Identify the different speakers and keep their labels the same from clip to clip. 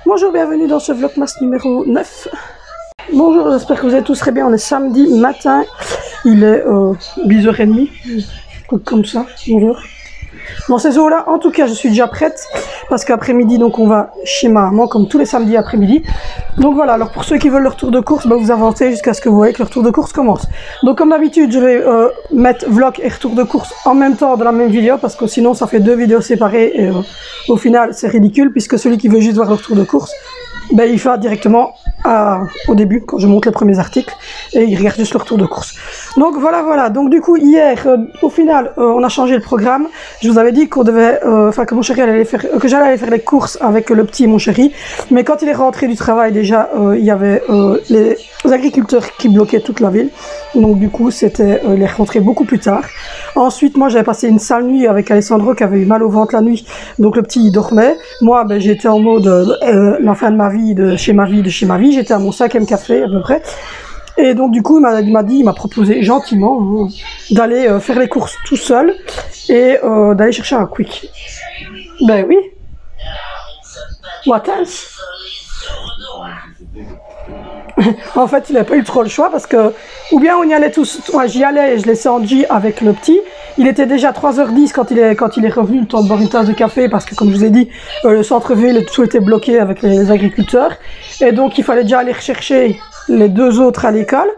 Speaker 1: Bonjour, bienvenue dans ce vlogmas numéro 9. Bonjour, j'espère que vous êtes tous très bien. On est samedi matin, il est 10h30, comme ça. Bonjour. Dans ces eaux-là, en tout cas, je suis déjà prête parce qu'après-midi, donc on va chez ma maman comme tous les samedis après-midi. Donc voilà, alors pour ceux qui veulent leur tour de course, bah, vous avancez jusqu'à ce que vous voyez que leur tour de course commence. Donc comme d'habitude, je vais mettre vlog et retour de course en même temps dans la même vidéo parce que sinon ça fait deux vidéos séparées et au final c'est ridicule puisque celui qui veut juste voir leur tour de course, ben, il va directement au début quand je monte les premiers articles et il regarde juste le retour de course. Donc voilà, donc du coup hier au final on a changé le programme. Je vous avais dit qu'on devait, que mon chéri allait faire, que j'allais aller faire les courses avec le petit et mon chéri, mais quand il est rentré du travail déjà il y avait les agriculteurs qui bloquaient toute la ville, donc du coup c'était il est rentré beaucoup plus tard. Ensuite moi j'avais passé une sale nuit avec Alessandro qui avait eu mal au ventre la nuit, donc le petit il dormait. Moi ben, j'étais en mode la fin de ma vie, de chez ma vie, j'étais à mon 5e café à peu près. Et donc du coup il m'a proposé gentiment d'aller faire les courses tout seul et d'aller chercher un quick. Ben oui. What else? En fait, il n'a pas eu trop le choix parce que, ou bien on y allait tous, moi j'y allais et je laissais Angie avec le petit. Il était déjà 3h10 quand il est revenu, le temps de boire une tasse de café parce que comme je vous ai dit, le centre-ville, tout était bloqué avec les agriculteurs. Et donc il fallait déjà aller rechercher les deux autres à l'école.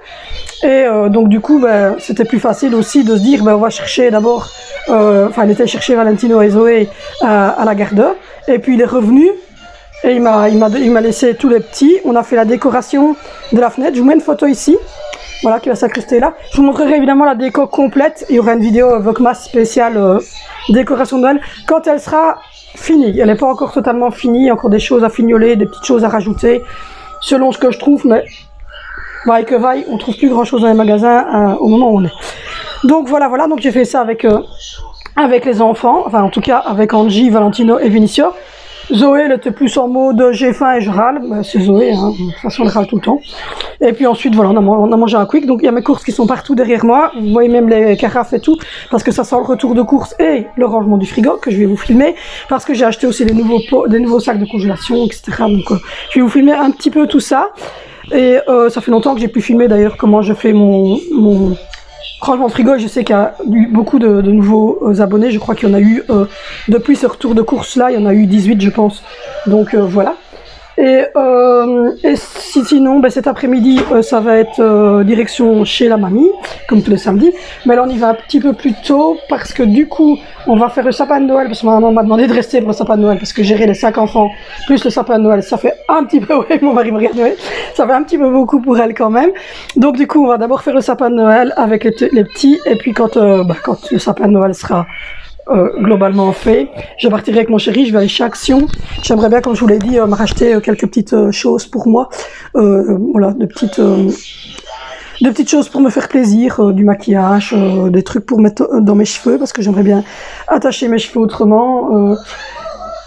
Speaker 1: Et donc du coup, ben, c'était plus facile aussi de se dire, ben, on va chercher d'abord, il était chercher Valentino et Zoé à la garde. Et puis il est revenu. Et il m'a laissé tous les petits. On a fait la décoration de la fenêtre. Je vous mets une photo ici. Voilà, qui va s'incruster là. Je vous montrerai évidemment la déco complète. Il y aura une vidéo Vlogmas spéciale décoration de Noël quand elle sera finie. Elle n'est pas encore totalement finie. Il y a encore des choses à fignoler, des petites choses à rajouter. Selon ce que je trouve, mais vaille que vaille, on trouve plus grand chose dans les magasins au moment où on est. Donc voilà. Donc j'ai fait ça avec les enfants. Enfin en tout cas avec Angie, Valentino et Vinicio. Zoé, elle était plus en mode j'ai faim et je râle, ben, c'est Zoé, hein. De toute façon elle râle tout le temps. Et puis ensuite voilà, on a mangé un quick, donc il y a mes courses qui sont partout derrière moi, vous voyez même les carafes et tout, parce que ça sent le retour de course et le rangement du frigo que je vais vous filmer, parce que j'ai acheté aussi des nouveaux sacs de congélation, etc. Donc je vais vous filmer un petit peu tout ça. Et ça fait longtemps que j'ai pu filmer d'ailleurs comment je fais mon rangement de frigo. Je sais qu'il y a eu beaucoup de nouveaux abonnés. Je crois qu'il y en a eu, depuis ce retour de course là, il y en a eu 18 je pense. Donc voilà. Et sinon, ben, cet après-midi, ça va être direction chez la mamie, comme tous les samedis. Mais là, on y va un petit peu plus tôt parce que du coup, on va faire le sapin de Noël. Parce que ma maman m'a demandé de rester pour le sapin de Noël parce que gérer les 5 enfants plus le sapin de Noël, ça fait un petit peu, ouais, mon mari me regarde Noël, ça fait un petit peu beaucoup pour elle quand même. Donc du coup, on va d'abord faire le sapin de Noël avec les petits. Et puis quand le sapin de Noël sera globalement fait, je partirai avec mon chéri, je vais aller chez Action. J'aimerais bien, comme je vous l'ai dit, me racheter quelques petites choses pour moi, voilà, de petites choses pour me faire plaisir, du maquillage, des trucs pour mettre dans mes cheveux parce que j'aimerais bien attacher mes cheveux autrement.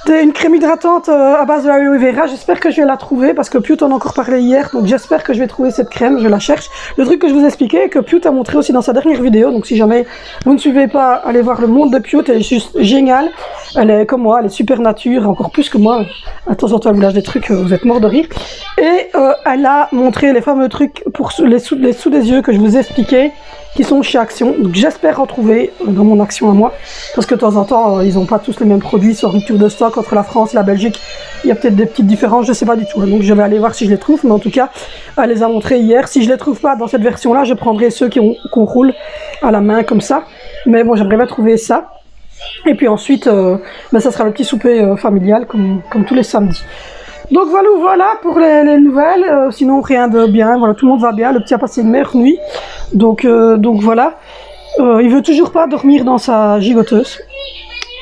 Speaker 1: Une crème hydratante à base de l'aloe vera, j'espère que je vais la trouver parce que Piot en a encore parlé hier, donc j'espère que je vais trouver cette crème, je la cherche. Le truc que je vous expliquais, que Piot a montré aussi dans sa dernière vidéo, donc si jamais vous ne suivez pas, allez voir le monde de Piot, elle est juste géniale. Elle est comme moi, elle est super nature, encore plus que moi. De temps en temps elle vous lâche des trucs, vous êtes mort de rire. Et elle a montré les fameux trucs pour les sous des yeux que je vous expliquais, qui sont chez Action. Donc j'espère en trouver dans mon Action à moi, parce que de temps en temps ils n'ont pas tous les mêmes produits, sur rupture de stock entre la France et la Belgique, il y a peut-être des petites différences, je sais pas du tout. Donc je vais aller voir si je les trouve, mais en tout cas elle les a montrés hier. Si je les trouve pas dans cette version là, je prendrai ceux qu'on roule à la main comme ça, mais bon, j'aimerais bien trouver ça. Et puis ensuite ça sera le petit souper familial comme tous les samedis. Donc voilà pour les nouvelles, sinon rien de bien, voilà, tout le monde va bien, le petit a passé une meilleure nuit, donc voilà. Il veut toujours pas dormir dans sa gigoteuse,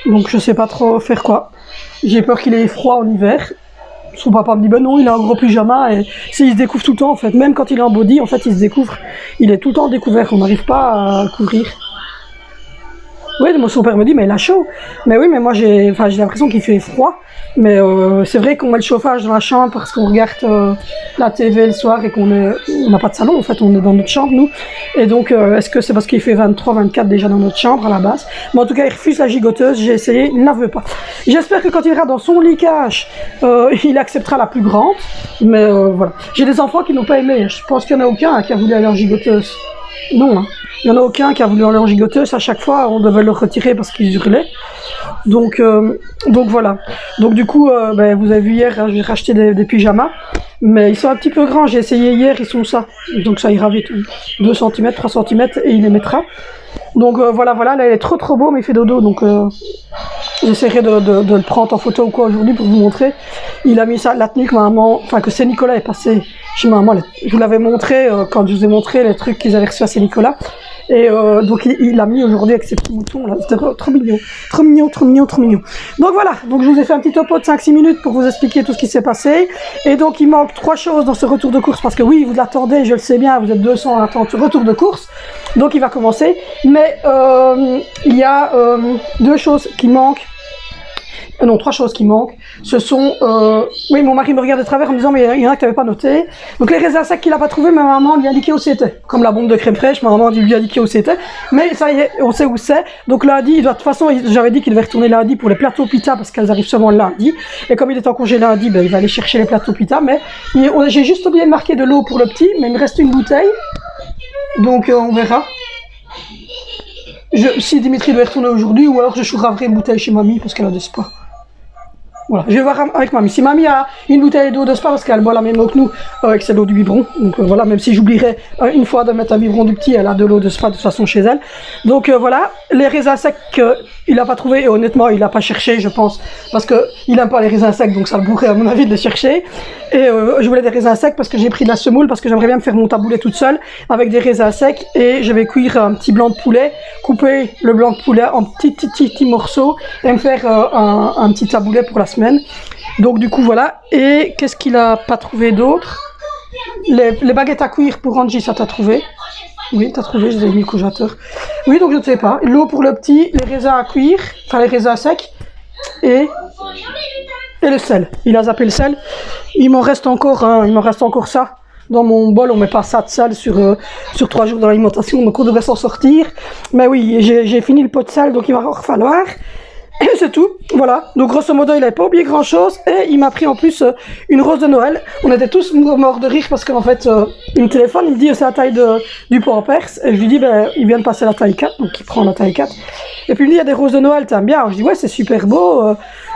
Speaker 1: donc je sais pas trop faire quoi. J'ai peur qu'il ait froid en hiver. Son papa me dit ben non, il a un gros pyjama et il se découvre tout le temps en fait, même quand il est en body en fait il se découvre, il est tout le temps découvert, on n'arrive pas à couvrir. Oui, son père me dit, mais il a chaud. Mais oui, mais moi j'ai l'impression qu'il fait froid. Mais c'est vrai qu'on met le chauffage dans la chambre parce qu'on regarde la TV le soir et qu'on n'a pas de salon. En fait, on est dans notre chambre, nous. Et donc, est-ce que c'est parce qu'il fait 23, 24 déjà dans notre chambre à la base? Mais en tout cas, il refuse la gigoteuse. J'ai essayé, il n'en veut pas. J'espère que quand il ira dans son lit cache, il acceptera la plus grande. Mais voilà. J'ai des enfants qui n'ont pas aimé. Je pense qu'il n'y en a aucun qui a voulu aller en gigoteuse. Non, hein. Il n'y en a aucun qui a voulu aller en gigoteuse. À chaque fois, on devait le retirer parce qu'ils hurlaient. Donc voilà. Donc du coup, vous avez vu hier, j'ai racheté des pyjamas. Mais ils sont un petit peu grands. J'ai essayé hier, ils sont ça. Donc ça ira vite. 2 cm, 3 cm et il les mettra. Donc voilà, là il est trop beau, mais il fait dodo. Donc j'essaierai de le prendre en photo ou quoi aujourd'hui pour vous montrer. Il a mis ça la tenue que maman, enfin que Saint-Nicolas est passé chez maman. Je vous l'avais montré quand je vous ai montré les trucs qu'ils avaient reçus à Saint-Nicolas. Et donc il l'a mis aujourd'hui avec ses petits moutons là, c'était trop mignon. Donc voilà, donc je vous ai fait un petit topo de 5-6 minutes pour vous expliquer tout ce qui s'est passé. Et donc il manque 3 choses dans ce retour de course, parce que oui, vous l'attendez, je le sais bien, vous êtes 200 à attendre ce retour de course. Donc il va commencer, mais il y a 2 choses qui manquent. Non, 3 choses qui manquent. Ce sont... oui, mon mari me regarde de travers en me disant, mais il y en a que tu n'avais pas noté. Donc les raisins secs qu'il n'a pas trouvé, ma maman lui a indiqué où c'était. Comme la bombe de crème fraîche, ma maman lui a indiqué où c'était. Mais ça y est, on sait où c'est. Donc lundi, il doit, de toute façon, j'avais dit qu'il devait retourner lundi pour les plateaux pita, parce qu'elles arrivent seulement lundi. Et comme il est en congé lundi, il va aller chercher les plateaux pita. Mais j'ai juste oublié de marquer de l'eau pour le petit, mais il me reste une bouteille. Donc on verra. Si Dimitri doit y retourner aujourd'hui, ou alors je chouraverai une bouteille chez mamie, parce qu'elle a des spas. Voilà, je vais voir avec mamie. Si mamie a une bouteille d'eau de spa, parce qu'elle boit la même eau que nous, avec c'est l'eau du biberon. Donc voilà, même si j'oublierais une fois de mettre un biberon du petit, elle a de l'eau de spa de toute façon chez elle. Donc voilà, les raisins secs, il n'a pas trouvé, et honnêtement, il n'a pas cherché, je pense, parce qu'il n'aime pas les raisins secs, donc ça le bourrait à mon avis de les chercher. Et je voulais des raisins secs parce que j'ai pris de la semoule, parce que j'aimerais bien me faire mon taboulet toute seule avec des raisins secs, et je vais cuire un petit blanc de poulet, couper le blanc de poulet en petits morceaux et me faire un petit taboulet pour la semaine. Donc du coup voilà. Et qu'est-ce qu'il a pas trouvé d'autre? Les baguettes à cuire pour Angie, ça t'as trouvé? Oui, t'as trouvé, je les ai mis au congélateur. Oui, donc je ne sais pas. L'eau pour le petit, les raisins à cuire, enfin les raisins secs, et le sel. Il a zappé le sel. Il m'en reste encore ça. Dans mon bol, on met pas ça de sel sur 3 jours dans l'alimentation, donc on devrait s'en sortir. Mais oui, j'ai fini le pot de sel, donc il va encore falloir. Et c'est tout, voilà. Donc grosso modo, il n'avait pas oublié grand chose, et il m'a pris en plus une rose de Noël. On était tous morts de rire parce qu'en fait, il me téléphone, il me dit c'est la taille du Pampers, et je lui dis il vient de passer la taille 4, donc il prend la taille 4. Et puis il me dit il y a des roses de Noël, t'aimes bien? Alors, je dis ouais, c'est super beau,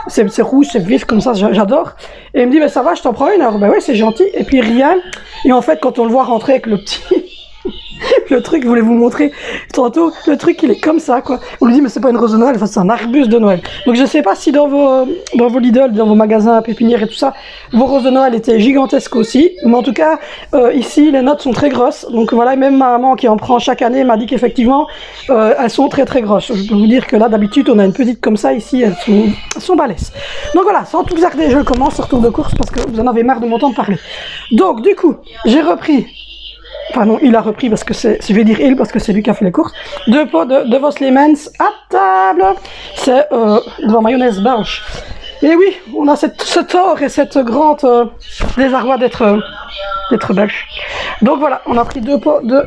Speaker 1: c'est rouge, c'est vif comme ça, j'adore. Et il me dit ça va, je t'en prends une. Alors ouais, c'est gentil. Et puis rien. Et en fait, quand on le voit rentrer avec le petit. Le truc, je voulais vous montrer tantôt, le truc il est comme ça quoi. On lui dit mais c'est pas une rose de Noël, enfin, c'est un arbuste de Noël. Donc je sais pas si dans vos Lidl, dans vos magasins pépinières et tout ça, vos roses de Noël étaient gigantesques aussi. Mais en tout cas, ici les notes sont très grosses. Donc voilà, et même ma maman qui en prend chaque année m'a dit qu'effectivement elles sont très grosses. Je peux vous dire que là d'habitude on a une petite comme ça, ici elles sont balèzes. Donc voilà, sans tout zarder, je commence ce retour de course parce que vous en avez marre de m'entendre parler. Donc du coup, j'ai repris. Enfin non, il a repris parce que je vais dire il parce que c'est lui qui a fait les courses. 2 pots de Vos Lemens à table. C'est de la mayonnaise blanche. Et oui, on a ce tort et cette grande désarroi d'être belge. Donc voilà, on a pris 2 pots de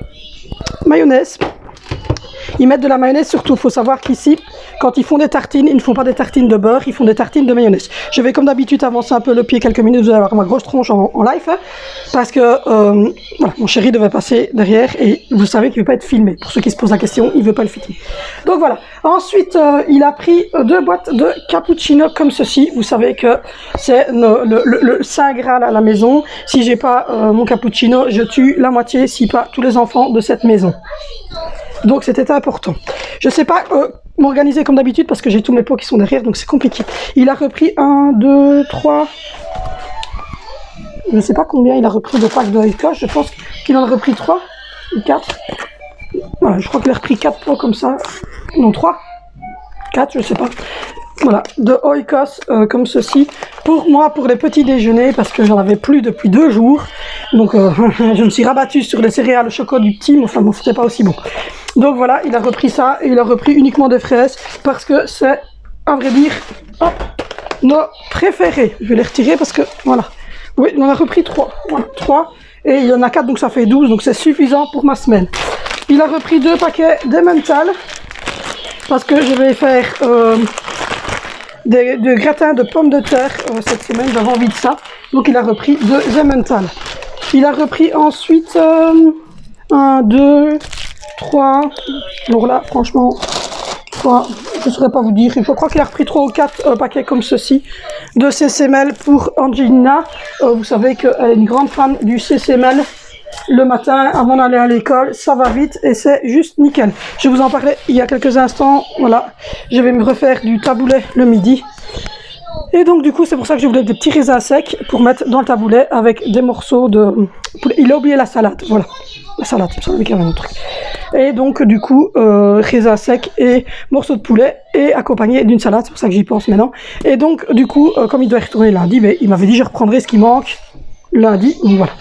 Speaker 1: mayonnaise. Ils mettent de la mayonnaise surtout, il faut savoir qu'ici, quand ils font des tartines, ils ne font pas des tartines de beurre, ils font des tartines de mayonnaise. Je vais comme d'habitude avancer un peu le pied quelques minutes, vous allez avoir ma grosse tronche en live, hein, parce que voilà, mon chéri devait passer derrière et vous savez qu'il ne veut pas être filmé. Pour ceux qui se posent la question, il ne veut pas le filmer. Donc voilà. Ensuite, il a pris 2 boîtes de cappuccino comme ceci. Vous savez que c'est le saint graal à la maison. Si j'ai pas mon cappuccino, je tue la moitié, si pas tous les enfants de cette maison. Donc c'était important. Je ne sais pas m'organiser comme d'habitude parce que j'ai tous mes pots qui sont derrière, donc c'est compliqué. Il a repris 1, 2, 3... Je ne sais pas combien il a repris de packs de Haicoche. Je pense qu'il en a repris 3 ou 4. Voilà, je crois qu'il a repris 4 pots comme ça. Non, 3. 4, je ne sais pas. voilà, de Oikos, comme ceci, pour moi, pour les petits déjeuners, parce que j'en avais plus depuis 2 jours. Donc, je me suis rabattue sur les céréales au chocolat du petit, mais enfin, bon, c'était pas aussi bon. Donc voilà, il a repris ça, et il a repris uniquement des fraises, parce que c'est, à vrai dire, hop, nos préférés. Je vais les retirer parce que, voilà. Oui, on en a repris 3. Voilà, 3. Et il y en a 4, donc ça fait 12, donc c'est suffisant pour ma semaine. Il a repris 2 paquets d'Emmental, parce que je vais faire des gratins de pommes de terre cette semaine, j'avais envie de ça. Donc il a repris 2 Emmental. Il a repris ensuite 1, 2, 3. Alors là, franchement, 3, je ne saurais pas vous dire. Je crois qu'il a repris 3 ou 4 paquets comme ceci de CCML pour Angelina. Vous savez qu'elle est une grande fan du CCML. Le matin, avant d'aller à l'école, ça va vite et c'est juste nickel. Je vous en parlais il y a quelques instants. Voilà, je vais me refaire du taboulet le midi. Et donc du coup, c'est pour ça que je voulais des petits raisins secs pour mettre dans le taboulet avec des morceaux de poulet. Il a oublié la salade, voilà. La salade, il me semble qu'il y avait un autre truc. Et donc du coup, raisins secs et morceaux de poulet et accompagné d'une salade, c'est pour ça que j'y pense maintenant. Et donc du coup, comme il doit y retourner lundi, mais il m'avait dit je reprendrai ce qui manque lundi, donc voilà.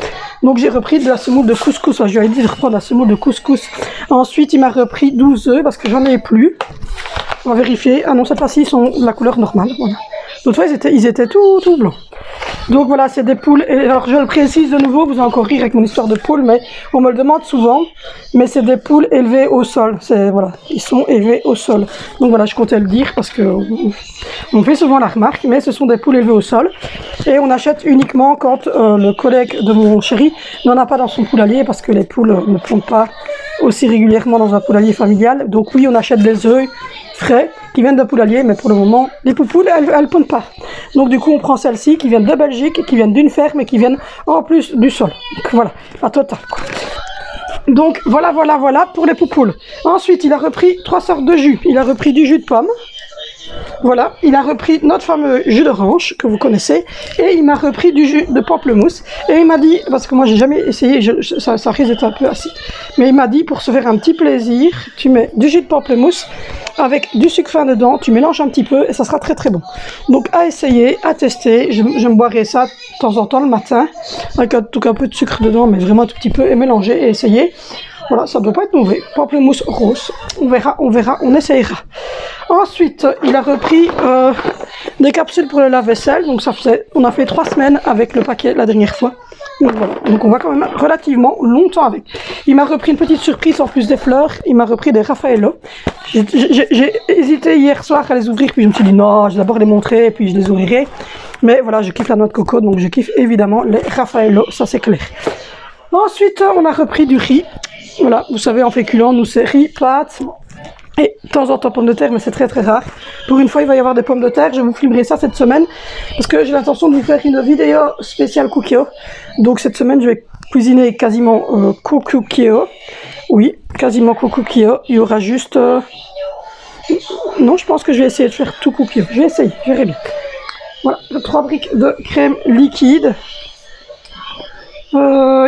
Speaker 1: Donc j'ai repris de la semoule de couscous, enfin, je lui ai dit de reprendre la semoule de couscous. Ensuite il m'a repris 12 œufs parce que j'en ai plus. On va vérifier. Ah non, cette fois-ci ils sont de la couleur normale, voilà. L'autre fois ils étaient tout blancs. Donc voilà, c'est des poules. Et alors je le précise de nouveau, vous allez encore rire avec mon histoire de poules, mais on me le demande souvent. Mais c'est des poules élevées au sol. Voilà, ils sont élevés au sol. Donc voilà, je comptais le dire parce que on fait souvent la remarque, mais ce sont des poules élevées au sol. Et on achète uniquement quand le collègue de mon chéri n'en a pas dans son poulailler, parce que les poules ne pondent pas aussi régulièrement dans un poulailler familial. Donc oui, on achète des œufs frais qui viennent d'un poulailler, mais pour le moment, les poupoules, elles pondent pas. Donc du coup, on prend celles-ci qui viennent de Belgique, qui viennent d'une ferme et qui viennent en plus du sol. Donc voilà, la totale, quoi. Donc voilà pour les poupoules. Ensuite, il a repris 3 sortes de jus. Il a repris du jus de pomme. Voilà, il a repris notre fameux jus d'orange que vous connaissez, et il m'a repris du jus de pamplemousse. Et il m'a dit, parce que moi j'ai jamais essayé, ça risque d'être un peu acide, mais il m'a dit pour se faire un petit plaisir, tu mets du jus de pamplemousse avec du sucre fin dedans, tu mélanges un petit peu et ça sera très très bon. Donc à essayer, à tester, je me boirai ça de temps en temps le matin, avec un peu de sucre dedans, mais vraiment un tout petit peu, et mélanger et essayer. Voilà, ça ne doit pas être mauvais. Pamplemousse rose. On verra, on essayera. Ensuite, il a repris des capsules pour le lave-vaisselle. Donc on a fait 3 semaines avec le paquet la dernière fois. Donc voilà, donc on va quand même relativement longtemps avec. Il m'a repris une petite surprise en plus des fleurs. Il m'a repris des Raffaello. J'ai hésité hier soir à les ouvrir, puis je me suis dit non, je vais d'abord les montrer et puis je les ouvrirai. Mais voilà, je kiffe la noix de coco, donc je kiffe évidemment les Raffaello, ça c'est clair. Ensuite, on a repris du riz. Voilà, vous savez, en féculent, nous c'est riz, pâtes et de temps en temps pommes de terre, mais c'est très très rare. Pour une fois, il va y avoir des pommes de terre. Je vous filmerai ça cette semaine parce que j'ai l'intention de vous faire une vidéo spéciale Kukio. Donc cette semaine, je vais cuisiner quasiment Kukio. Oui, quasiment Kukio. Il y aura juste... Non, je pense que je vais essayer de faire tout Kukio. Je vais essayer, je verrai bien. Voilà, 3 briques de crème liquide.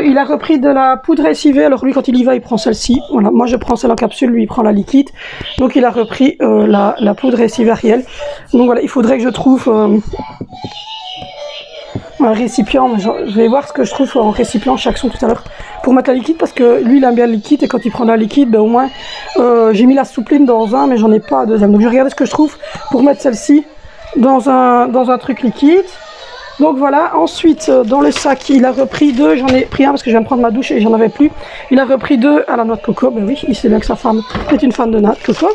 Speaker 1: Il a repris de la poudre lessivée. Alors lui, quand il y va, il prend celle-ci. Voilà, moi je prends celle en capsule, lui il prend la liquide. Donc il a repris la poudre lessivée Ariel. Donc voilà, il faudrait que je trouve un récipient. Je vais voir ce que je trouve en récipient chaque son tout à l'heure pour mettre la liquide, parce que lui il aime bien le liquide, et quand il prend la liquide, ben, au moins j'ai mis la soupline dans un, mais j'en ai pas un deuxième. Donc je vais regarder ce que je trouve pour mettre celle-ci dans un truc liquide. Donc voilà, ensuite dans le sac il a repris 2, j'en ai pris un parce que je viens de prendre ma douche et j'en avais plus. Il a repris 2 à la noix de coco, ben oui, il sait bien que sa femme est une fan de noix de coco.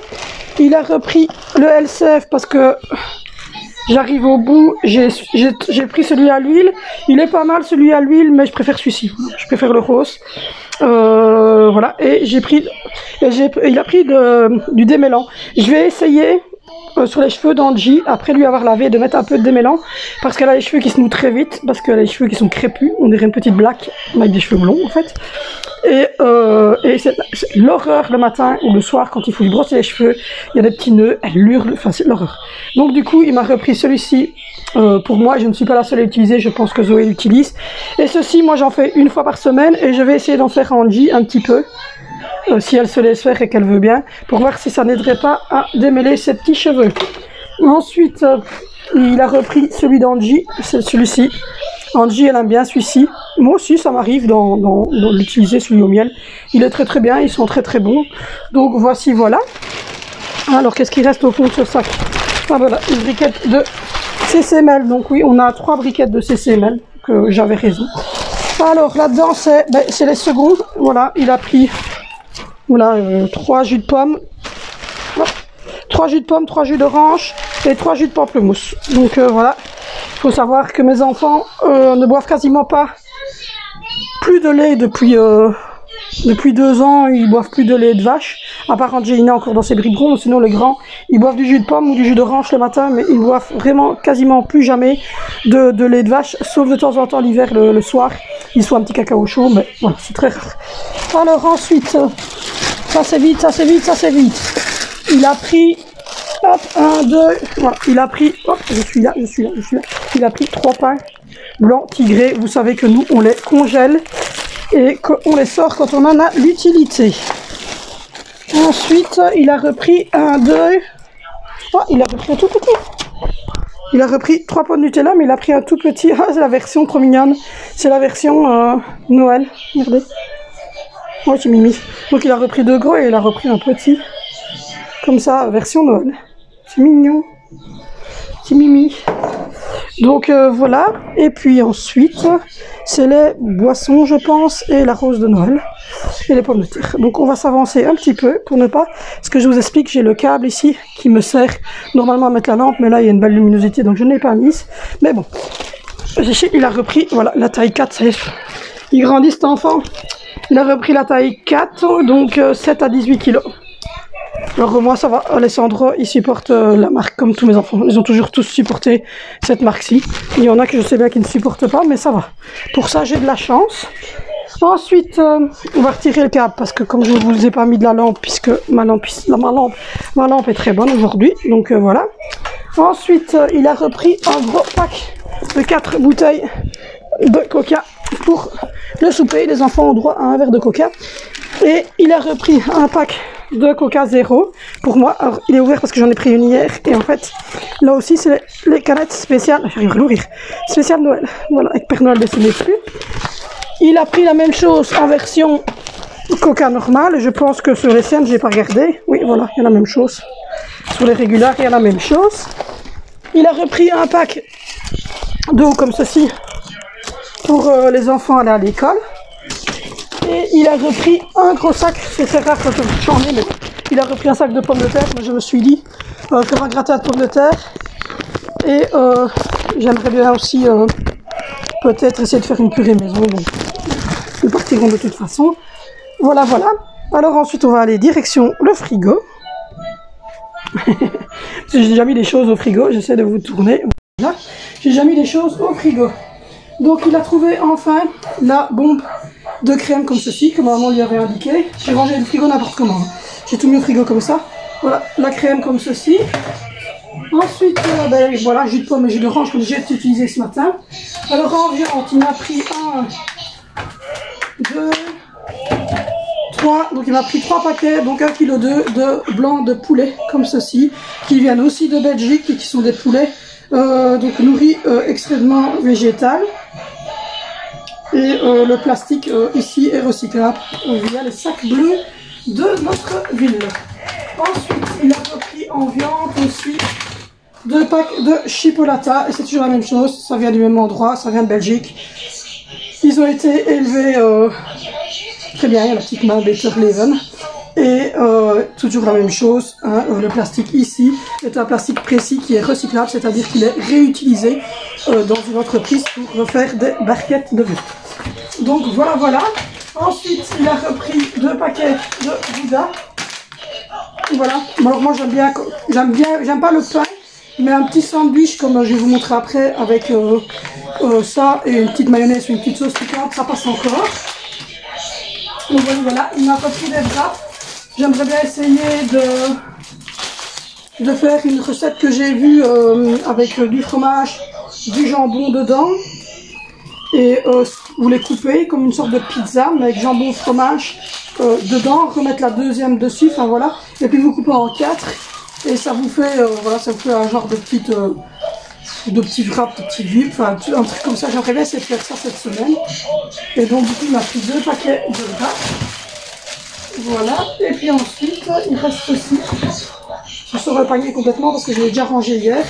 Speaker 1: Il a repris le LCF parce que j'arrive au bout, j'ai pris celui à l'huile. Il est pas mal celui à l'huile, mais je préfère celui-ci, je préfère le rose. Voilà, et il a pris du démêlant. Je vais essayer... sur les cheveux d'Angie, après lui avoir lavé, de mettre un peu de démêlant, parce qu'elle a les cheveux qui se nouent très vite, parce qu'elle a les cheveux qui sont crépus, on dirait une petite black avec des cheveux blonds en fait. Et c'est l'horreur le matin ou le soir quand il faut lui brosser les cheveux, il y a des petits nœuds, elle hurle, enfin c'est l'horreur. Donc du coup il m'a repris celui-ci pour moi, je ne suis pas la seule à l'utiliser, je pense que Zoé l'utilise. Et ceci, moi j'en fais une fois par semaine et je vais essayer d'en faire à Angie un petit peu. Si elle se laisse faire et qu'elle veut bien, pour voir si ça n'aiderait pas à démêler ses petits cheveux. Ensuite, il a repris celui d'Angie, c'est celui-ci. Angie, elle aime bien celui-ci. Moi aussi, ça m'arrive dans l'utiliser, celui au miel. Il est très très bien, ils sont très très bons. Donc voici, voilà. Alors, qu'est-ce qui reste au fond de ce sac? Ah voilà, une briquette de CCML. Donc oui, on a 3 briquettes de CCML, que j'avais raison. Alors, là-dedans, c'est les secondes. Voilà, il a pris 3 jus de pomme. 3 jus de pomme, 3 jus d'orange et 3 jus de pamplemousse. Donc voilà, il faut savoir que mes enfants ne boivent quasiment pas plus de lait depuis 2 ans. Ils boivent plus de lait de vache, à part Angelina encore dans ses biberons. Sinon les grands, ils boivent du jus de pomme ou du jus d'orange le matin, mais ils boivent vraiment quasiment plus jamais de lait de vache, sauf de temps en temps l'hiver, le soir, ils sont un petit cacao chaud, mais voilà, c'est très rare. Alors ensuite, ça c'est vite, ça c'est vite, ça c'est vite. Il a pris, hop, 1, 2, voilà, il a pris, hop, je suis là, il a pris 3 pains blancs tigrés. Vous savez que nous, on les congèle et qu'on les sort quand on en a l'utilité. Ensuite, il a repris 1, 2, oh, il a repris un tout petit. Il a repris 3 pots de Nutella, mais il a pris un tout petit, ah, c'est la version trop mignonne, c'est la version Noël, regardez. Oh, c'est Mimi. Donc il a repris 2 gros et il a repris un petit. Comme ça, version Noël. C'est mignon. C'est Mimi. Donc voilà. Et puis ensuite, c'est les boissons, je pense, et la rose de Noël. Et les pommes de terre. Donc on va s'avancer un petit peu pour ne pas... Parce que je vous explique, j'ai le câble ici qui me sert normalement à mettre la lampe. Mais là, il y a une belle luminosité, donc je ne l'ai pas mise. Mais bon. Il a repris, voilà, la taille 4. Il grandit cet enfant. Il a repris la taille 4, donc 7 à 18 kg. Alors moi ça va, Alessandro il supporte la marque comme tous mes enfants, ils ont toujours tous supporté cette marque-ci. Il y en a que je sais bien qui ne supportent pas, mais ça va. Pour ça j'ai de la chance. Ensuite on va retirer le câble parce que comme je ne vous ai pas mis de la lampe, puisque ma lampe est très bonne aujourd'hui, donc voilà. Ensuite il a repris un gros pack de 4 bouteilles de coca pour le souper. Les enfants ont droit à un verre de coca. Et il a repris un pack de coca zéro pour moi. Alors il est ouvert parce que j'en ai pris une hier. Et en fait là aussi c'est les canettes spéciales. J'arrive à l'ouvrir. Spécial Noël. Voilà, avec Père Noël dessiné dessus. Il a pris la même chose en version coca normale. Je pense que sur les siennes j'ai pas regardé. Oui voilà, il y a la même chose. Sur les régulaires il y a la même chose. Il a repris un pack d'eau comme ceci pour les enfants aller à l'école. Et il a repris un gros sac, c'est très rare quand j'en ai, mais il a repris un sac de pommes de terre. Mais je me suis dit faire un gratin de pommes de terre. Et j'aimerais bien aussi peut-être essayer de faire une purée maison. Donc nous partirons de toute façon. Voilà, voilà. Alors ensuite on va aller direction le frigo. J'ai déjà mis des choses au frigo, j'essaie de vous tourner. Voilà. J'ai déjà mis des choses au frigo. Donc il a trouvé enfin la bombe de crème comme ceci, comme maman lui avait indiqué. J'ai rangé le frigo n'importe comment. J'ai tout mis au frigo comme ça. Voilà, la crème comme ceci. Ensuite, voilà, jus de pomme et jus d'orange que j'ai utilisé ce matin. Alors en viande, il m'a pris 1, 2, 3. Donc il m'a pris 3 paquets, donc 1,2 kg de blanc de poulet comme ceci, qui viennent aussi de Belgique et qui sont des poulets donc nourris extrêmement végétal. Et le plastique ici est recyclable via les sacs bleus de notre ville. Ensuite, il a repris en viande aussi 2 packs de chipolata. Et c'est toujours la même chose, ça vient du même endroit, ça vient de Belgique. Ils ont été élevés très bien, il y a la petite main Better Leven. Et toujours la même chose, hein, le plastique ici est un plastique précis qui est recyclable, c'est-à-dire qu'il est réutilisé dans une entreprise pour refaire des barquettes de viande. Donc voilà, voilà. Ensuite, il a repris 2 paquets de Gouda. Voilà. Alors moi j'aime pas le pain, mais un petit sandwich comme je vais vous montrer après avec ça et une petite mayonnaise ou une petite sauce piquante, ça passe encore. Donc voilà, il m'a repris des wraps. J'aimerais bien essayer de faire une recette que j'ai vue avec du fromage, du jambon dedans. Et vous les coupez comme une sorte de pizza, mais avec jambon, fromage dedans, remettre la deuxième dessus, enfin voilà. Et puis vous coupez en 4 Et ça vous fait, voilà, ça vous fait un genre de petite... de petits wraps, de petits vipes, enfin un truc comme ça. J'aimerais bien essayer de faire ça cette semaine. Et donc du coup il m'a pris 2 paquets de wraps. Voilà. Et puis ensuite il reste aussi, je sors le panier complètement parce que je l'ai déjà rangé hier.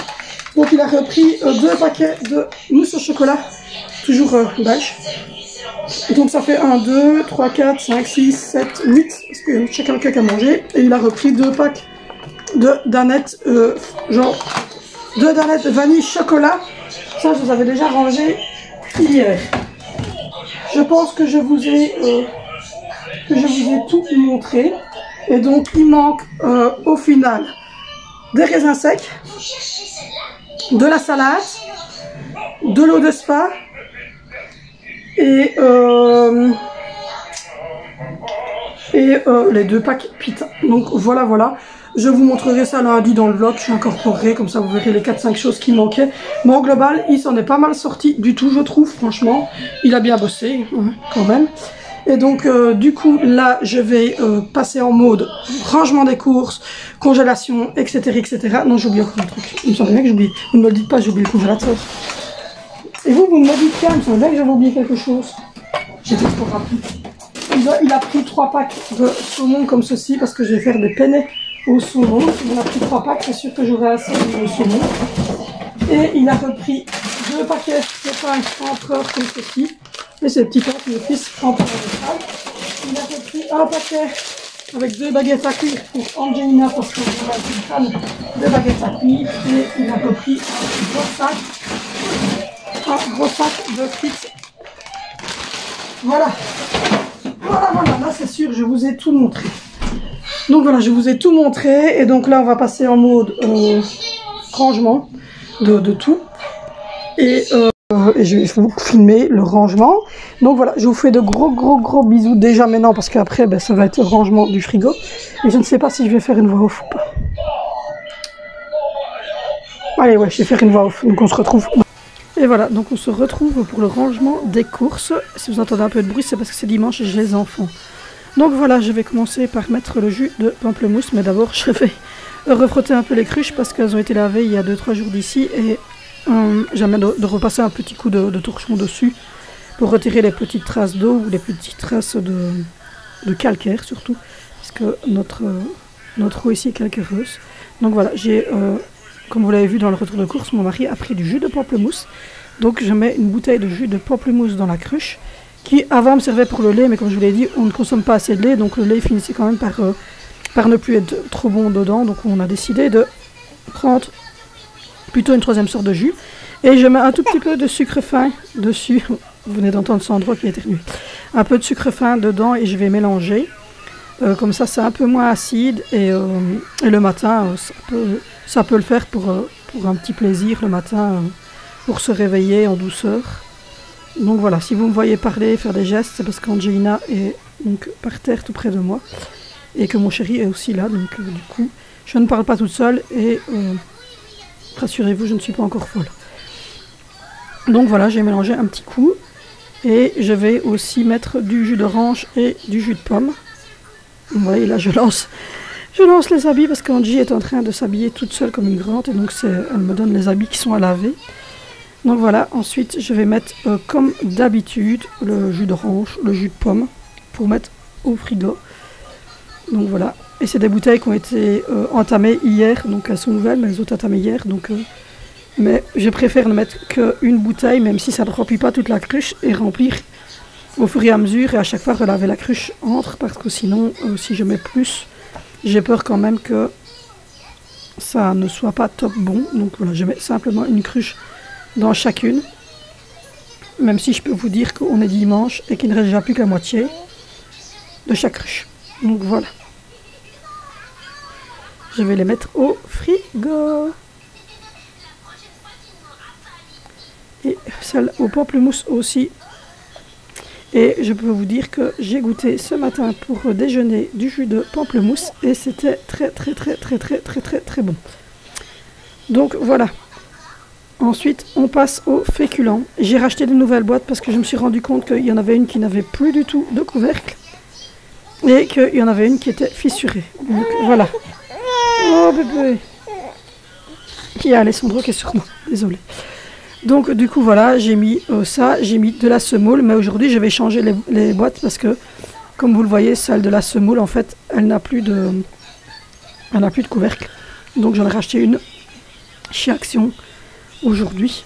Speaker 1: Donc il a repris 2 paquets de mousse au chocolat, toujours beige. Donc ça fait 1, 2, 3, 4, 5, 6, 7, 8, parce que chacun a mangé. Et il a repris 2 packs de danettes, genre 2 danettes de vanille chocolat. Ça, je vous avais déjà rangé hier. Je pense que je vous ai tout montré. Et donc, il manque au final des raisins secs, de la salade, de l'eau de spa et les 2 packs pita. Donc, voilà. Je vous montrerai ça lundi dans le vlog, je incorporerai, comme ça vous verrez les 4-5 choses qui manquaient. Mais en global, il s'en est pas mal sorti du tout, je trouve, franchement. Il a bien bossé, hein, quand même. Et donc, du coup, là, je vais passer en mode rangement des courses, congélation, etc. Non, j'oublie encore un truc. Il me semblait bien que j'oublie. Vous ne me le dites pas, j'oublie le congélateur. Et vous me le dites pas, il me semblait bien que j'avais oublié quelque chose. J'étais trop rapide. Il a pris 3 packs de saumon comme ceci, parce que je vais faire des penne au saumon. Il a pris 3 packs, c'est sûr que j'aurai assez de saumon. Et il a repris 2 paquets de pain empereur comme ceci. Et c'est le petit pain que mon fils empereur de salle. Il a repris 1 paquet avec 2 baguettes à cuire pour Angelina parce qu'elle a une fan de baguettes à cuire. Et il a repris un gros sac de frites. Voilà, là c'est sûr, je vous ai tout montré. Donc voilà, je vous ai tout montré et donc là on va passer en mode rangement de tout. Et je vais vous filmer le rangement. Donc voilà, je vous fais de gros bisous déjà maintenant parce qu'après ben, ça va être le rangement du frigo. Et je ne sais pas si je vais faire une voix off ou pas. Allez ouais, je vais faire une voix off, donc on se retrouve. Et voilà, donc on se retrouve pour le rangement des courses. Si vous entendez un peu de bruit, c'est parce que c'est dimanche et j'ai les enfants. Donc voilà, je vais commencer par mettre le jus de pamplemousse, mais d'abord je vais refrotter un peu les cruches parce qu'elles ont été lavées il y a 2-3 jours d'ici et j'aime de repasser un petit coup de torchon dessus pour retirer les petites traces d'eau ou les petites traces de calcaire surtout, parce que notre eau ici est calcaireuse. Donc voilà, j'ai... comme vous l'avez vu dans le retour de course, mon mari a pris du jus de pamplemousse. Donc je mets une bouteille de jus de pamplemousse dans la cruche, qui avant me servait pour le lait, mais comme je vous l'ai dit, on ne consomme pas assez de lait, donc le lait finissait quand même par ne plus être trop bon dedans. Donc on a décidé de prendre plutôt une 3e sorte de jus. Et je mets un tout petit peu de sucre fin dessus. Vous venez d'entendre Sandro qui éternue. Un peu de sucre fin dedans et je vais mélanger. Comme ça c'est un peu moins acide et le matin ça peut le faire pour un petit plaisir le matin, pour se réveiller en douceur. Donc voilà, si vous me voyez parler, faire des gestes, c'est parce qu'Angelina est donc par terre tout près de moi et que mon chéri est aussi là, donc du coup je ne parle pas toute seule et rassurez-vous, je ne suis pas encore folle. Donc voilà, j'ai mélangé un petit coup et je vais aussi mettre du jus d'orange et du jus de pomme. Vous voyez là je lance les habits parce qu'Angie est en train de s'habiller toute seule comme une grande et donc elle me donne les habits qui sont à laver. Donc voilà, ensuite je vais mettre comme d'habitude le jus d'orange, le jus de pomme pour mettre au frigo. Donc voilà, et c'est des bouteilles qui ont été entamées hier, donc elles sont nouvelles mais elles ont entamé hier. Donc, mais je préfère ne mettre qu'une bouteille même si ça ne remplit pas toute la cruche et remplir au fur et à mesure et à chaque fois relaver la cruche entre parce que sinon si je mets plus, j'ai peur quand même que ça ne soit pas top bon. Donc voilà, je mets simplement une cruche dans chacune. Même si je peux vous dire qu'on est dimanche et qu'il ne reste déjà plus que la moitié de chaque cruche. Donc voilà. Je vais les mettre au frigo. Et celle au pamplemousse aussi. Et je peux vous dire que j'ai goûté ce matin pour déjeuner du jus de pamplemousse et c'était très bon. Donc voilà. Ensuite, on passe aux féculents. J'ai racheté de nouvelles boîtes parce que je me suis rendu compte qu'il y en avait une qui n'avait plus du tout de couvercle et qu'il y en avait une qui était fissurée. Donc voilà. Oh bébé. Il y a Alessandro qui est sur moi, désolé. Donc du coup voilà, j'ai mis ça, j'ai mis de la semoule, mais aujourd'hui je vais changer les boîtes parce que, comme vous le voyez, celle de la semoule, en fait, elle n'a plus de couvercle. Donc j'en ai racheté une chez Action aujourd'hui.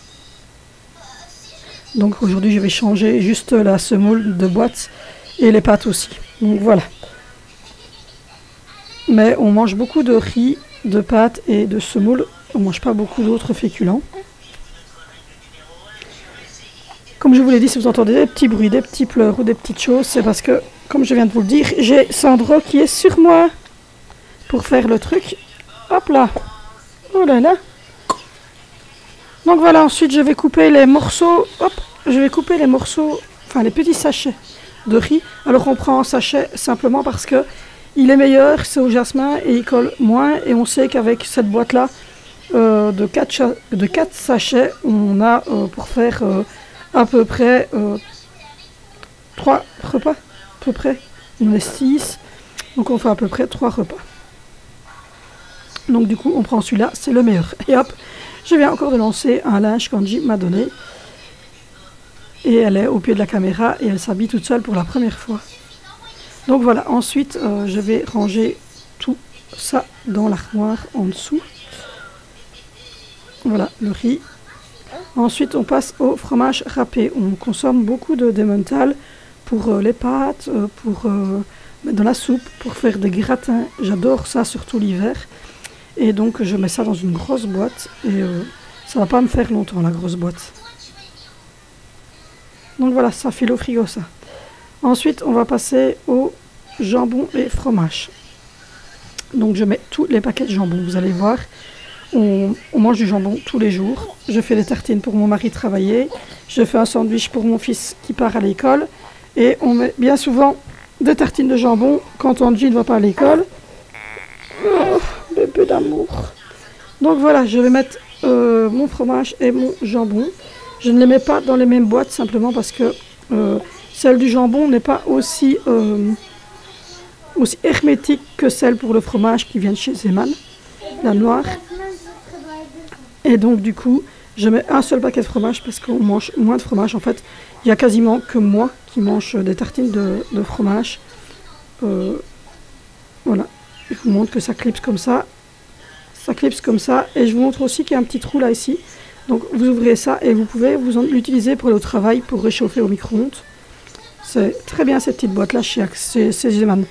Speaker 1: Donc aujourd'hui je vais changer juste la semoule de boîte et les pâtes aussi. Donc voilà. Mais on mange beaucoup de riz, de pâtes et de semoule. On ne mange pas beaucoup d'autres féculents. Comme je vous l'ai dit, si vous entendez des petits bruits, des petits pleurs ou des petites choses, c'est parce que, comme je viens de vous le dire, j'ai Sandro qui est sur moi pour faire le truc. Hop là. Oh là là. Donc voilà, ensuite je vais couper les morceaux. Hop, je vais couper les morceaux, enfin les petits sachets de riz. Alors on prend un sachet simplement parce que il est meilleur, c'est au jasmin et il colle moins. Et on sait qu'avec cette boîte-là, de 4 sachets, on a pour faire à peu près 3 repas. À peu près. On est 6, donc on fait à peu près 3 repas. Donc du coup, on prend celui-là, c'est le meilleur. Et hop, je viens encore de lancer un linge qu'Angie m'a donné. Et elle est au pied de la caméra et elle s'habille toute seule pour la première fois. Donc voilà, ensuite, je vais ranger tout ça dans l'armoire en dessous. Voilà, le riz. Ensuite, on passe au fromage râpé. On consomme beaucoup de Emmental pour les pâtes, pour mettre dans la soupe, pour faire des gratins. J'adore ça, surtout l'hiver. Et donc, je mets ça dans une grosse boîte. Et ça va pas me faire longtemps, la grosse boîte. Donc voilà, ça file au frigo, ça. Ensuite, on va passer au jambon et fromage. Donc, je mets tous les paquets de jambon. Vous allez voir. On mange du jambon tous les jours. Je fais des tartines pour mon mari travailler. Je fais un sandwich pour mon fils qui part à l'école. Et on met bien souvent des tartines de jambon quand Angie ne va pas à l'école. Oh, bébé d'amour. Donc voilà, je vais mettre mon fromage et mon jambon. Je ne les mets pas dans les mêmes boîtes simplement parce que celle du jambon n'est pas aussi hermétique que celle pour le fromage qui vient de chez Zeman, la noire. Et donc du coup, je mets un seul paquet de fromage parce qu'on mange moins de fromage. En fait, il n'y a quasiment que moi qui mange des tartines de fromage. Voilà, je vous montre que ça clipse comme ça. Ça clipse comme ça. Et je vous montre aussi qu'il y a un petit trou là ici. Donc vous ouvrez ça et vous pouvez l'utiliser pour aller au travail, pour réchauffer au micro-ondes. C'est très bien cette petite boîte là chez Zeman.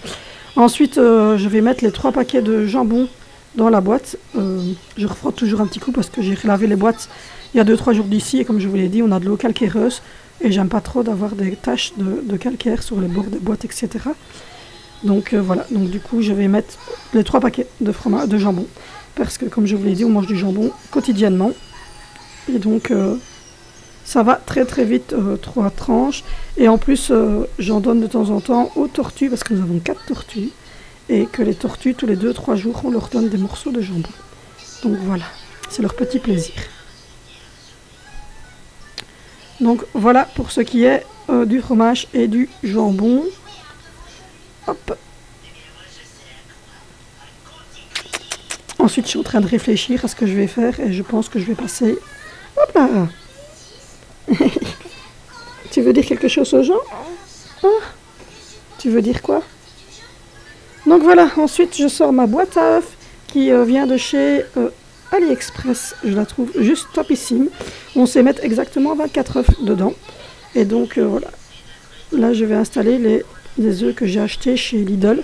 Speaker 1: Ensuite, je vais mettre les 3 paquets de jambon dans la boîte. Je refrotte toujours un petit coup parce que j'ai lavé les boîtes il y a 2-3 jours d'ici et comme je vous l'ai dit, on a de l'eau calcaireuse et j'aime pas trop d'avoir des taches de calcaire sur les bords des boîtes, etc. Donc voilà, donc du coup je vais mettre les 3 paquets de jambon parce que comme je vous l'ai dit, on mange du jambon quotidiennement et donc ça va très très vite, 3 tranches et en plus j'en donne de temps en temps aux tortues parce que nous avons 4 tortues. Et que les tortues, tous les 2-3 jours, on leur donne des morceaux de jambon. Donc voilà, c'est leur petit plaisir. Donc voilà pour ce qui est du fromage et du jambon. Hop. Ensuite, je suis en train de réfléchir à ce que je vais faire et je pense que je vais passer... Hop là. Tu veux dire quelque chose aux gens? Ah. Tu veux dire quoi? Donc voilà, ensuite je sors ma boîte à œufs qui vient de chez AliExpress. Je la trouve juste topissime. On sait mettre exactement 24 œufs dedans. Et donc voilà, là je vais installer les œufs que j'ai achetés chez Lidl.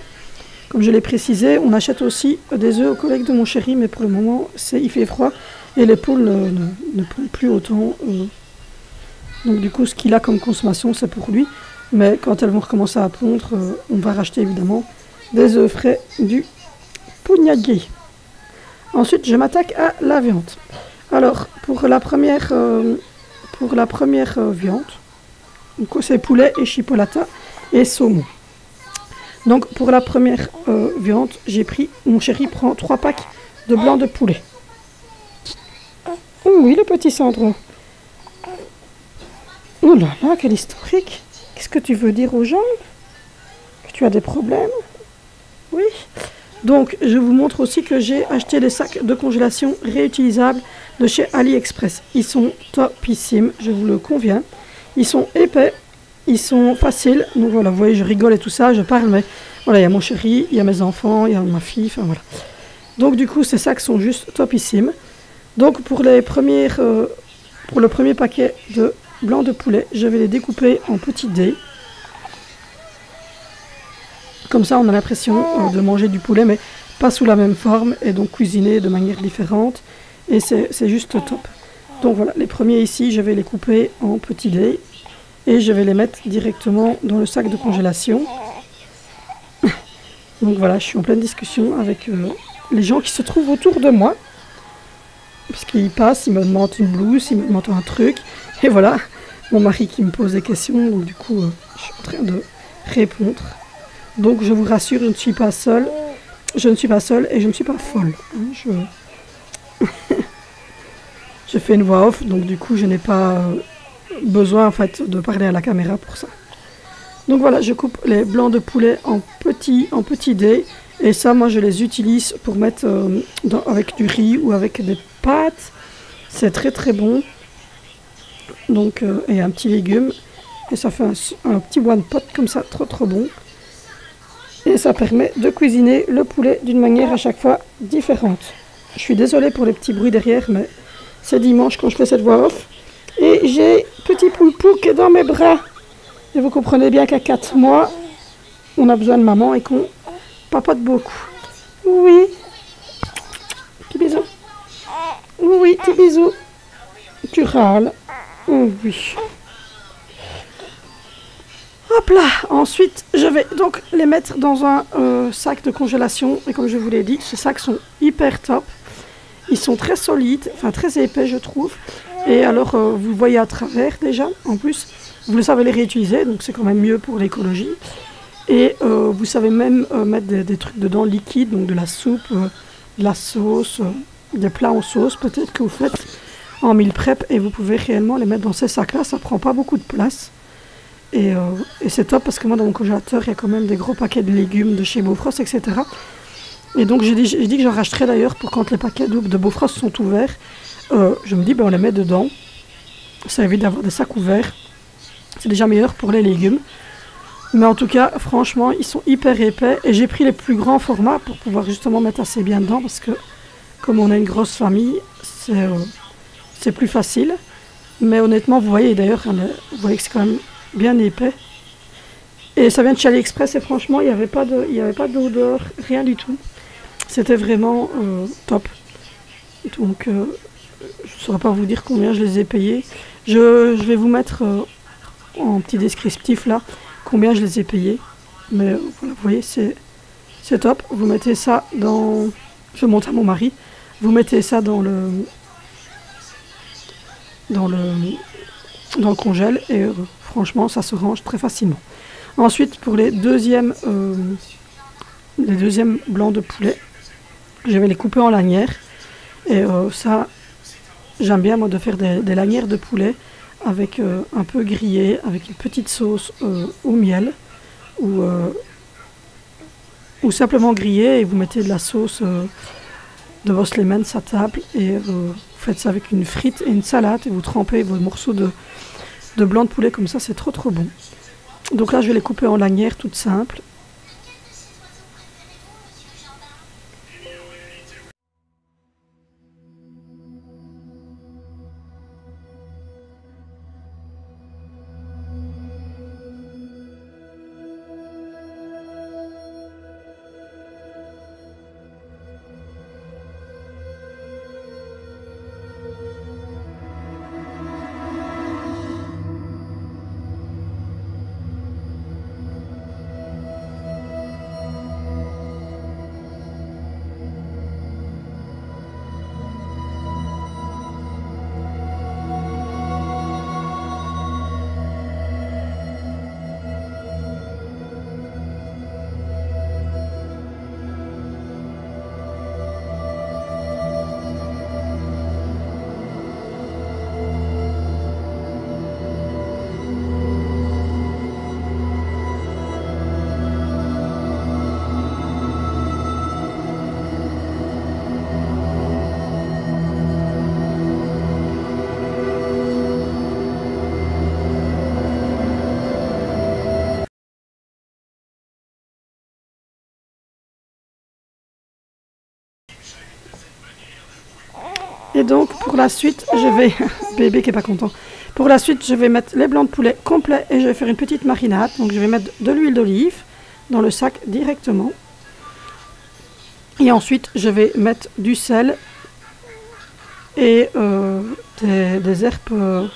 Speaker 1: Comme je l'ai précisé, on achète aussi des œufs aux collègues de mon chéri, mais pour le moment il fait froid et les poules ne pondent plus autant. Donc du coup ce qu'il a comme consommation c'est pour lui. Mais quand elles vont recommencer à pondre, on va racheter évidemment des œufs frais du Pugnagé. Ensuite, je m'attaque à la viande. Alors, pour la première viande, c'est poulet et chipolata et saumon. Donc, pour la première viande, mon chéri prend 3 packs de blanc de poulet. Oh oui, le petit Sandro. Oh là là, quel historique. Qu'est-ce que tu veux dire aux gens? Que tu as des problèmes? Oui. Donc je vous montre aussi que j'ai acheté des sacs de congélation réutilisables de chez AliExpress. Ils sont topissimes, je vous le conviens. Ils sont épais, ils sont faciles. Donc voilà, vous voyez, je rigole et tout ça, je parle, mais voilà, il y a mon chéri, il y a mes enfants, il y a ma fille, enfin voilà. Donc du coup, ces sacs sont juste topissimes. Donc pour le premier paquet de blanc de poulet, je vais les découper en petits dés. Comme ça, on a l'impression de manger du poulet, mais pas sous la même forme, et donc cuisiné de manière différente. Et c'est juste top. Donc voilà, les premiers ici, je vais les couper en petits dés. Et je vais les mettre directement dans le sac de congélation. Donc voilà, je suis en pleine discussion avec les gens qui se trouvent autour de moi. Parce qu'ils passent, ils me demandent une blouse, ils me demandent un truc. Et voilà, mon mari qui me pose des questions. Donc du coup, je suis en train de répondre. Donc je vous rassure, je ne suis pas seule. Je ne suis pas seule et je ne suis pas folle. Je fais une voix off, donc du coup je n'ai pas besoin en fait de parler à la caméra pour ça. Donc voilà, je coupe les blancs de poulet en petits dés. Et ça, moi je les utilise pour mettre avec du riz ou avec des pâtes. C'est très très bon. Donc, et un petit légume. Et ça fait un petit one pot comme ça, trop trop bon. Et ça permet de cuisiner le poulet d'une manière à chaque fois différente. Je suis désolée pour les petits bruits derrière, mais c'est dimanche quand je fais cette voix off. Et j'ai petit poulpou qui est dans mes bras. Et vous comprenez bien qu'à 4 mois, on a besoin de maman et qu'on papote beaucoup. Oui. Petit bisou. Oui, petit bisou. Tu râles. Oh, oui. Hop là, ensuite je vais donc les mettre dans un sac de congélation. Et comme je vous l'ai dit, ces sacs sont hyper top. Ils sont très solides, enfin très épais je trouve. Et alors vous voyez à travers déjà, en plus, vous le savez les réutiliser, donc c'est quand même mieux pour l'écologie. Et vous savez même mettre des trucs dedans liquides, donc de la soupe, de la sauce, des plats en sauce peut-être que vous faites en meal prep. Et vous pouvez réellement les mettre dans ces sacs-là, ça prend pas beaucoup de place. Et c'est top parce que moi dans mon congélateur il y a quand même des gros paquets de légumes de chez Bofrost, etc. Et donc j'ai dit que j'en rachèterais d'ailleurs pour quand les paquets de Bofrost sont ouverts. Je me dis ben on les met dedans. Ça évite d'avoir des sacs ouverts. C'est déjà meilleur pour les légumes. Mais en tout cas franchement ils sont hyper épais. Et j'ai pris les plus grands formats pour pouvoir justement mettre assez bien dedans. Parce que comme on a une grosse famille, c'est plus facile. Mais honnêtement vous voyez d'ailleurs, vous voyez que c'est quand même bien épais. Et ça vient de chez AliExpress et franchement, il n'y avait pas d'odeur, rien du tout. C'était vraiment top. Donc, je ne saurais pas vous dire combien je les ai payés. Je vais vous mettre en petit descriptif là, combien je les ai payés. Mais voilà, vous voyez, c'est top. Vous mettez ça dans... Je montre à mon mari. Vous mettez ça dans le congèle et franchement ça se range très facilement. Ensuite pour les deuxièmes blancs de poulet, je vais les couper en lanières et ça j'aime bien moi de faire des lanières de poulet avec un peu grillé, avec une petite sauce au miel ou simplement grillé et vous mettez de la sauce de vos lemons à table et vous faites ça avec une frite et une salade et vous trempez vos morceaux de blanc de poulet comme ça, c'est trop trop bon. Donc là je vais les couper en lanières toutes simples. Et donc pour la suite, je vais... Bébé qui est pas content. Pour la suite, je vais mettre les blancs de poulet complets et je vais faire une petite marinade. Donc je vais mettre de l'huile d'olive dans le sac directement. Et ensuite, je vais mettre du sel et des herbes,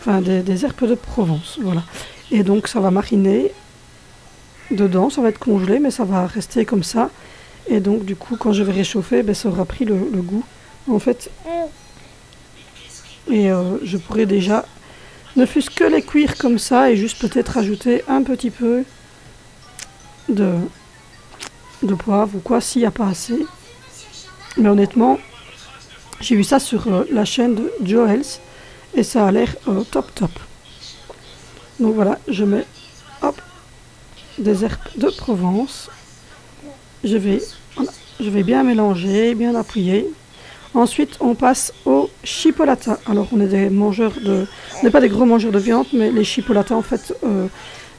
Speaker 1: des herbes de Provence. Voilà. Et donc ça va mariner dedans, ça va être congelé, mais ça va rester comme ça. Et donc du coup, quand je vais réchauffer, ben, ça aura pris le goût, en fait. Et je pourrais déjà, ne fût-ce que les cuire comme ça, et juste peut-être ajouter un petit peu de poivre ou quoi, s'il n'y a pas assez. Mais honnêtement, j'ai vu ça sur la chaîne de Joel's, et ça a l'air top top. Donc voilà, je mets hop, des herbes de Provence. Je vais bien mélanger, bien appuyer. Ensuite, on passe au chipolata. Alors, on est des mangeurs de... On n'est pas des gros mangeurs de viande, mais les chipolatas, en fait,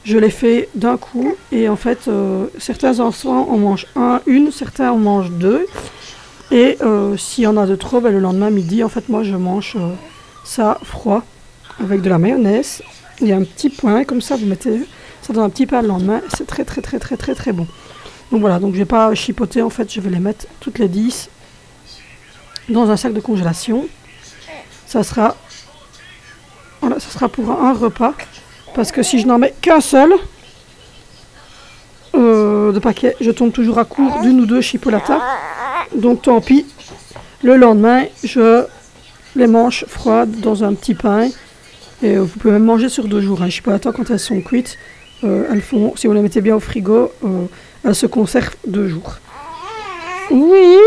Speaker 1: je les fais d'un coup. Et en fait, certains enfants en mangent une, certains en mangent deux. Et s'il y en a de trop, ben, le lendemain midi, en fait, moi, je mange ça froid avec de la mayonnaise. Il y a un petit point, comme ça, vous mettez ça dans un petit pain le lendemain. C'est très, très, très, très, très, très bon. Donc voilà, donc je ne vais pas chipoter, en fait, je vais les mettre toutes les 10 dans un sac de congélation. Ça sera, voilà, ça sera pour un repas. Parce que si je n'en mets qu'un seul de paquet, je tombe toujours à court d'une ou deux chipolatas. Donc tant pis. Le lendemain, je les mange froides dans un petit pain. Et vous pouvez même manger sur 2 jours. Les chipolatas, quand elles sont cuites, elles font, si vous les mettez bien au frigo, elles se conservent 2 jours. Oui.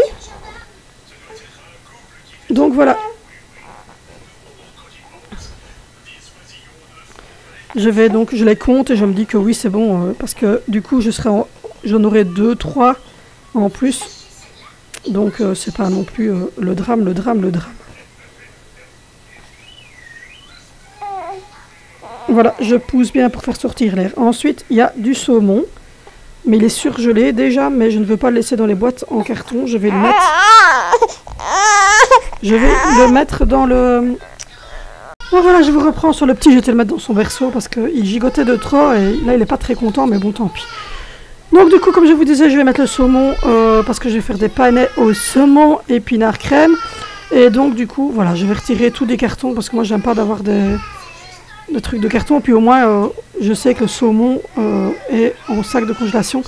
Speaker 1: Donc voilà. Je les compte et je me dis que oui, c'est bon, parce que du coup, j'en aurai 2, 3 en plus. Donc c'est pas non plus le drame. Voilà, je pousse bien pour faire sortir l'air. Ensuite, il y a du saumon, mais il est surgelé déjà, mais je ne veux pas le laisser dans les boîtes en carton. Je vais le mettre dans le... Bon, voilà, je vous reprends sur le petit, je vais le mettre dans son berceau parce qu'il gigotait de trop et là il n'est pas très content, mais bon, tant pis. Donc du coup, comme je vous disais, je vais mettre le saumon parce que je vais faire des panais au saumon épinard crème. Et donc du coup, voilà, je vais retirer tous des cartons parce que moi j'aime pas d'avoir des trucs de carton. Puis au moins, je sais que le saumon est en sac de congélation.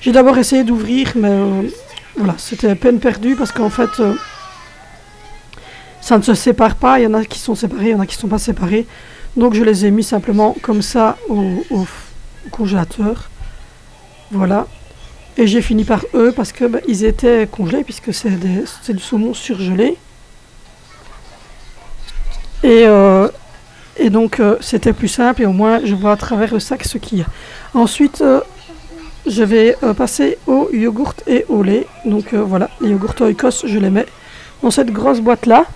Speaker 1: J'ai d'abord essayé d'ouvrir, mais voilà, c'était peine perdue parce qu'en fait... ça ne se sépare pas, il y en a qui sont séparés, il y en a qui ne sont pas séparés. Donc je les ai mis simplement comme ça au congélateur. Voilà. Et j'ai fini par eux parce que ils étaient congelés puisque c'est du saumon surgelé. Et donc c'était plus simple et au moins je vois à travers le sac ce qu'il y a. Ensuite je vais passer au yogourt et au lait. Donc voilà, les yogourts Oikos, je les mets dans cette grosse boîte là.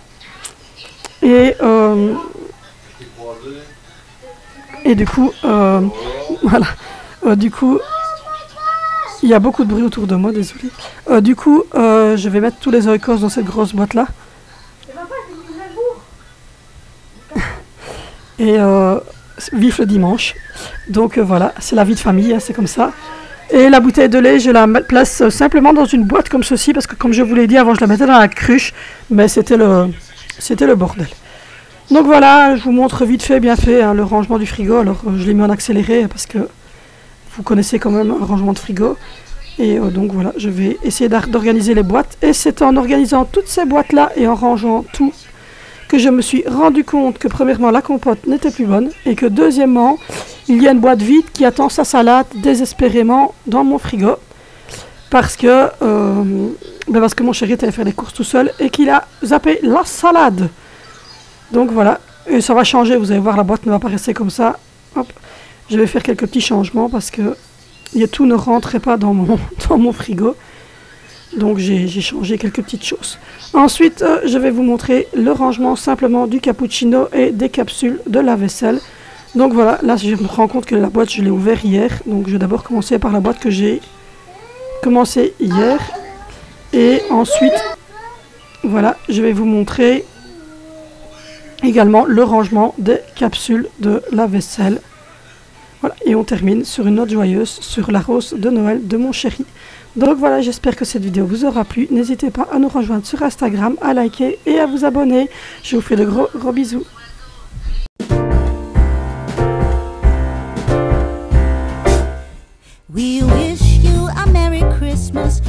Speaker 1: Et du coup, voilà, du coup, il y a beaucoup de bruit autour de moi, désolé. Du coup, je vais mettre tous les Oikos dans cette grosse boîte là. Et vif le dimanche. Donc voilà, c'est la vie de famille, hein, c'est comme ça. Et la bouteille de lait, je la place simplement dans une boîte comme ceci, parce que comme je vous l'ai dit avant, je la mettais dans la cruche, mais c'était le bordel. Donc voilà, je vous montre vite fait, bien fait, hein, le rangement du frigo. Alors je l'ai mis en accéléré, parce que vous connaissez quand même un rangement de frigo. Et donc voilà, je vais essayer d'organiser les boîtes. Et c'est en organisant toutes ces boîtes-là et en rangeant tout que je me suis rendu compte que premièrement, la compote n'était plus bonne. Et que deuxièmement, il y a une boîte vide qui attend sa salade désespérément dans mon frigo. Parce que mon chéri était allé faire des courses tout seul et qu'il a zappé la salade. Donc voilà, et ça va changer, vous allez voir, la boîte ne va pas rester comme ça. Hop. Je vais faire quelques petits changements parce que tout ne rentrait pas dans mon frigo. Donc j'ai changé quelques petites choses. Ensuite, je vais vous montrer le rangement simplement du cappuccino et des capsules de la vaisselle. Donc voilà, là je me rends compte que la boîte, je l'ai ouverte hier. Donc je vais d'abord commencer par la boîte que j'ai commencé hier. Et ensuite, voilà, je vais vous montrer également le rangement des capsules de la vaisselle. Voilà, et on termine sur une note joyeuse sur la rose de Noël de mon chéri. Donc voilà, j'espère que cette vidéo vous aura plu. N'hésitez pas à nous rejoindre sur Instagram, à liker et à vous abonner. Je vous fais de gros bisous.
Speaker 2: We wish you a Merry Christmas.